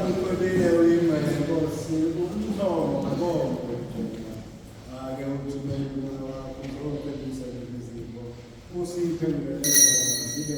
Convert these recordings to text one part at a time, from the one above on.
ukwebile uyima Nkosi umthombo konke. Ake uthumele umoya wakho uzokwelisa izipho. Usiphendulele zibe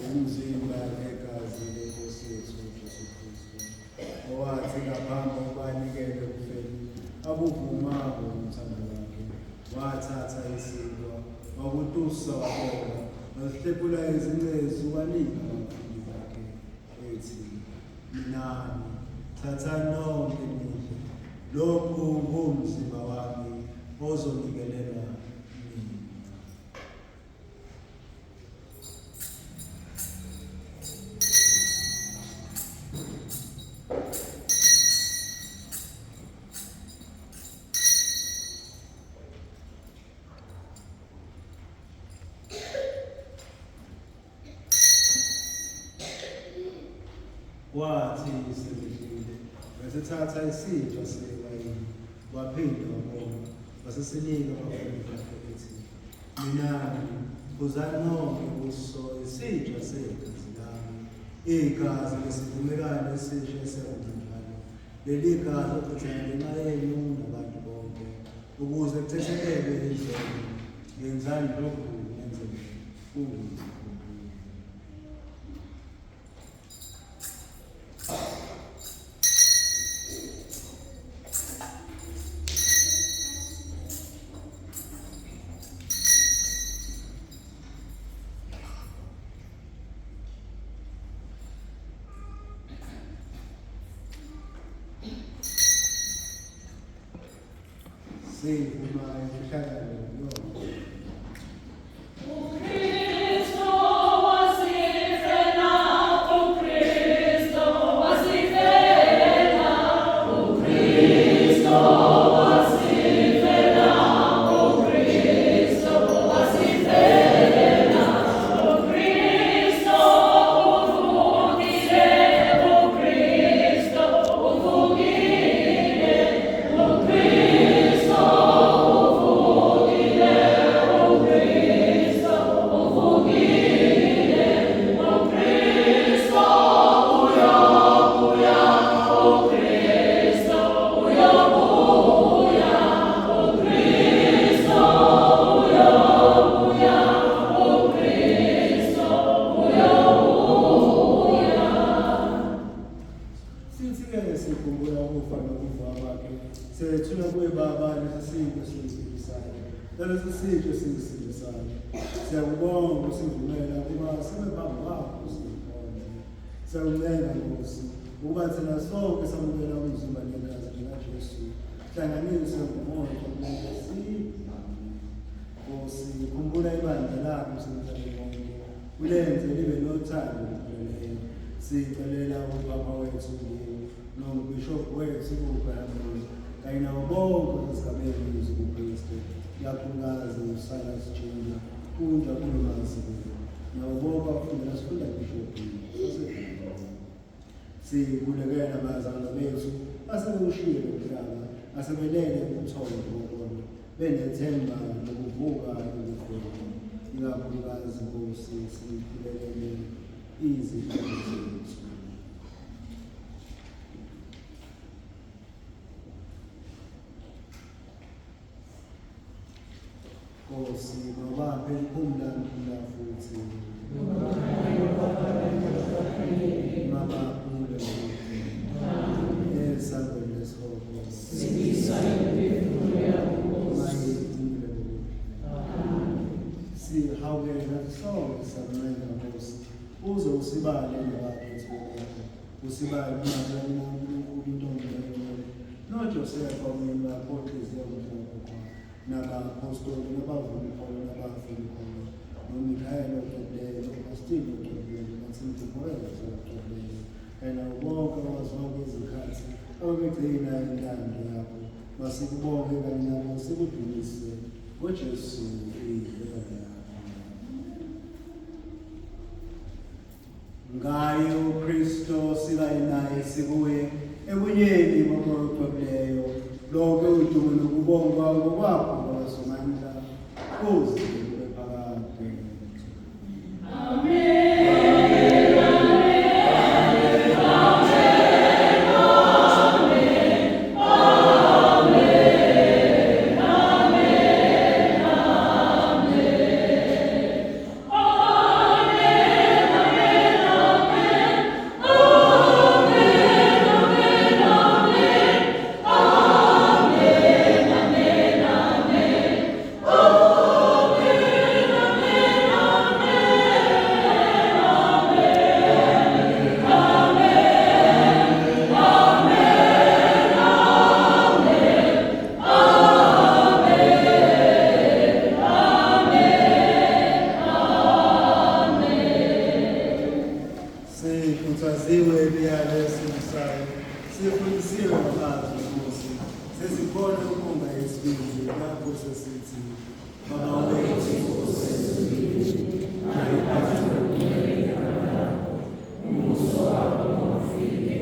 umzimba negazi leNkosi yethu uJesu Kristu. Owathi ngaphambi kokubanikela ekufeni abuvumanga umthando wakhe. Wathatha isinkwa wakutusa wabonga wasihlephula izingcezu wanika abafundi bakhe ethi, "Nani, thathani nonke nidle. Lokhu ngumzimba wami ozonikelelwa nina." Wathi sebedlile wasithatha isitsha sewayini waphinda wabonga wasesinika abafundi bakhe ethi, "Ninani, phuzani nonke kuso isitsha segazi lami, igazi lesivumelwano esisha esenjalo. Leli gazi lichithekela ngenxa yenu nabantu bonke, ukuze kuthethekelwe izono. Yenzani lokhu nenzeni kungizikhumbule." Sivuma imfihlakalo yonke. Siyakubonga usivumela ukuba sibe phambi kwakho sikhonze. Siyakubonga Nkosi ukuba thina sonke samukela umzimba negazi likaJesu. Hlanganiswe ngumoya omele Nkosi, khumbula ibandla lakho usemhlabeni wonke. Ulenze libe nothando olupheleleyo. Sicelela uPapa wethu nombhishobhi wethu uGrahamuz kanye nabo bonke izigabeni zobuKristu. Ikakhulukazi uSilas Junior kunja kulomasi nabo bonke abafundi nasifunda bishophi sikulekela nabazalwane bethu asebewushiyile umhlaba asebelele umthombo wokona benethemba nokuvuka ukufika. Ikakhulukazi Nkosi sikhulekele izipho zethu. Nkosi mabaphe umphumla futhi mabaphule esangweni lesihoko sihawukela sonke samlenga Nkosi uze usibale nabaphethu bakho usibale umazali uNkulunkulu intombi noJosefa umyeni wakho oqhize umhlaba nabapostoli nabavuli khona nabafuni khona noMikhayeli oqoqileyo noPastile oqoqileyo noThimotheo oqoqileyo kanye nabo bonke abazonke izikhathi ababegcina intando yakho. Masikubonge kanye nabo sikudlulise ngoJesu indlela yakho. Ngaye uKristu sikayinaye sikuye ebunyeni bomoya oqoqileyo. Lonke udumo nokubonga ngokwakho kwasomandla kuze kube phakade. Amen. esibusayo sifundisiwe ngamazwi Nkosi, sesikhona ukunga isibindi lapho sesithi Baba wethu osezulwini, ayiphathe ukumela lakho, umuso wakho mawufike,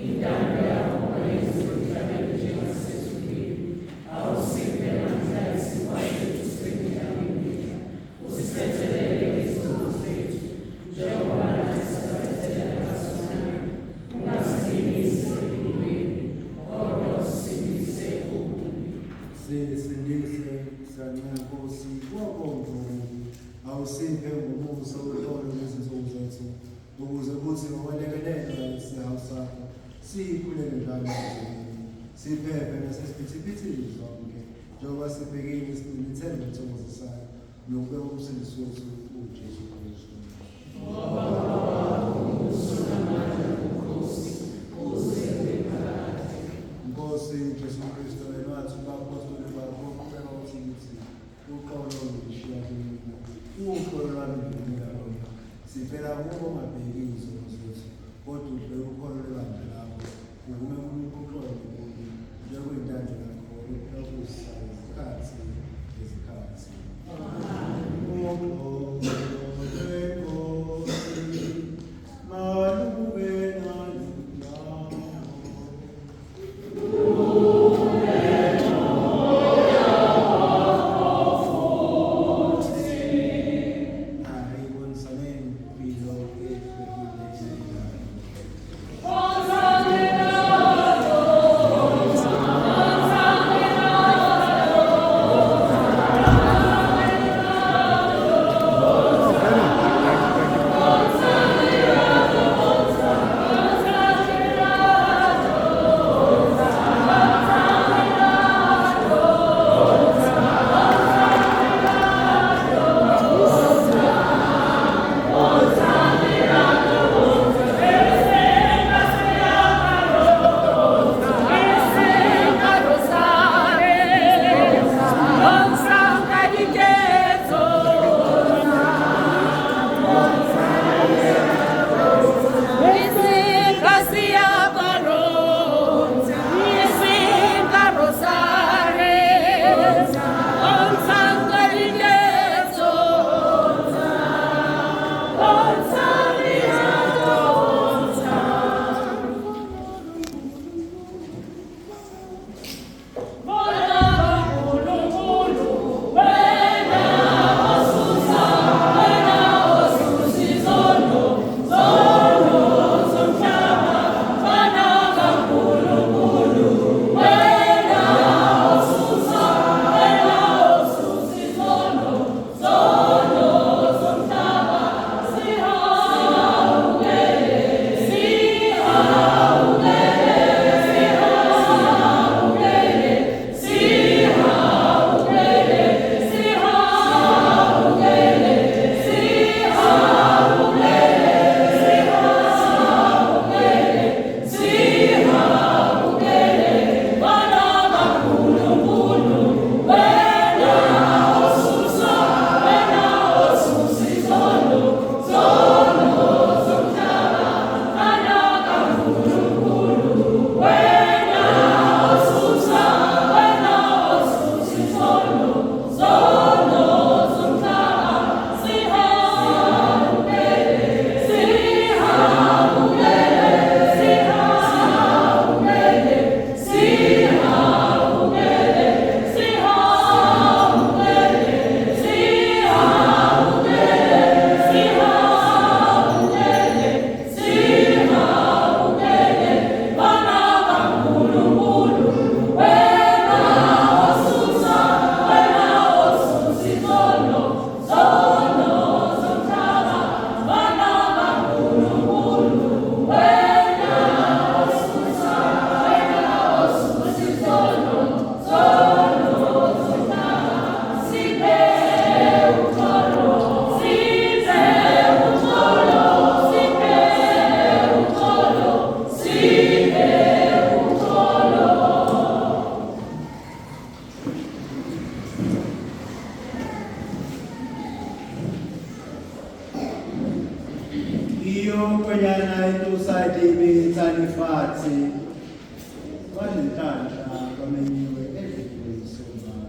intando yakho mayenziwe emhlabeni njengasezulwini. Awusiphe namhla isikwazi sethu semihla, usiphethelele izinto zethu, njengoba nathi sisaphethelela ngasonayo. Ungasilingisi ekulweni, kodwa usindise okubi. Sisindise sana Nkosi wabonke umuntu, awusiphe ngomusa uhlolo lwezinsuku zethu, ukuze kuthi ngokwelekelela isihawu sakho siyikhulele njalo emhlabeni, siphephe nasesiphithiphithini zonke, njengoba sibhekile ithemba elithokozisayo nokubeka umsindisi wethu uJesu Kristu. Nkosi Jesu Kristu, wena wathi kubapostoli bakho ucela ukuthi uqolo ngishiya kumina, uqolo lwami ngilumela lona. Sivela kubo ungabheki izono zethu, kodwa ubheke ukholo lwebandla lakho, uvume uqolo kubi, njengokuyintando yakho ephila kuzihlala izikhathi nezikhathi. Uqolo lwenkosi nathi banenhlanhla bamenyiwe ezindlini zisombala.